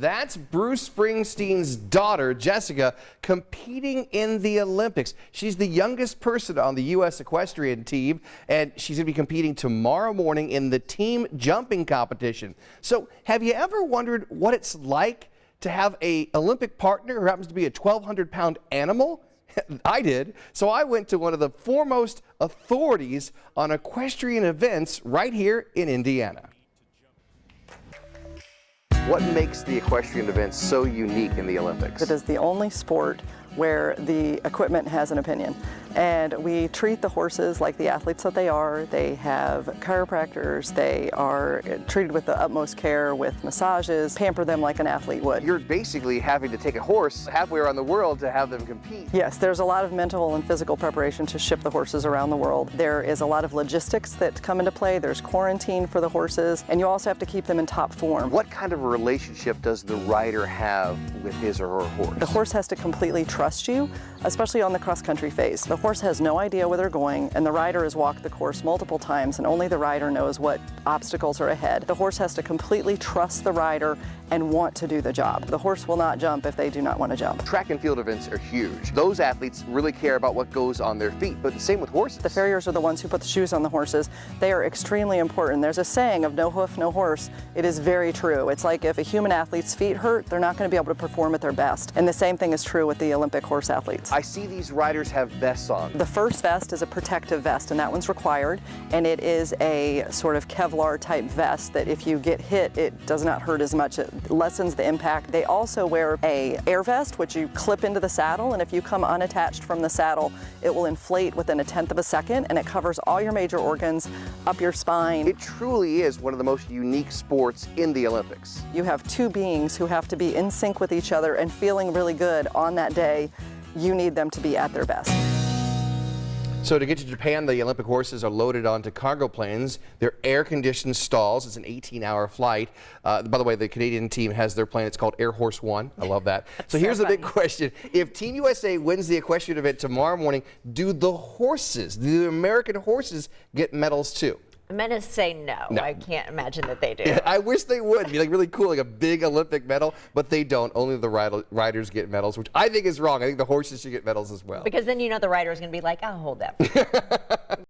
That's Bruce Springsteen's daughter, Jessica, competing in the Olympics. She's the youngest person on the U.S. equestrian team, and she's going to be competing tomorrow morning in the team jumping competition. So have you ever wondered what it's like to have an Olympic partner who happens to be a 1,200-pound animal? I did. So I went to one of the foremost authorities on equestrian events right here in Indiana. What makes the equestrian event so unique in the Olympics? It is the only sport where the equipment has an opinion. And we treat the horses like the athletes that they are. They have chiropractors, they are treated with the utmost care with massages, pamper them like an athlete would. You're basically having to take a horse halfway around the world to have them compete. Yes, there's a lot of mental and physical preparation to ship the horses around the world. There is a lot of logistics that come into play. There's quarantine for the horses, and you also have to keep them in top form. What kind of a relationship does the rider have with his or her horse? The horse has to completely trust you, especially on the cross-country phase. The horse has no idea where they're going, and the rider has walked the course multiple times, and only the rider knows what obstacles are ahead. The horse has to completely trust the rider and want to do the job. The horse will not jump if they do not want to jump. Track and field events are huge. Those athletes really care about what goes on their feet, but the same with horses. The farriers are the ones who put the shoes on the horses. They are extremely important. There's a saying of no hoof, no horse. It is very true. It's like if a human athlete's feet hurt, they're not going to be able to perform at their best. And the same thing is true with the Olympic horse athletes. I see these riders have vests on. The first vest is a protective vest, and that one's required, and it is a sort of Kevlar type vest that if you get hit, it does not hurt as much. It lessens the impact. They also wear a air vest, which you clip into the saddle, and if you come unattached from the saddle, it will inflate within 1/10 of a second, and it covers all your major organs up your spine. It truly is one of the most unique sports in the Olympics. You have two beings who have to be in sync with each other and feeling really good on that day. You need them to be at their best. So to get to Japan, the Olympic horses are loaded onto cargo planes. They're air-conditioned stalls. It's an 18-hour flight. By the way, the Canadian team has their plane. It's called Air Horse One. I love that. So here's the big question. If Team USA wins the equestrian event tomorrow morning, do the American horses get medals too? I'm going to say no. I can't imagine that they do. Yeah, I wish they would. It'd be like really cool, like a big Olympic medal, but they don't. Only the riders get medals, which I think is wrong. I think the horses should get medals as well. Because then you know the rider is going to be like, I'll hold that.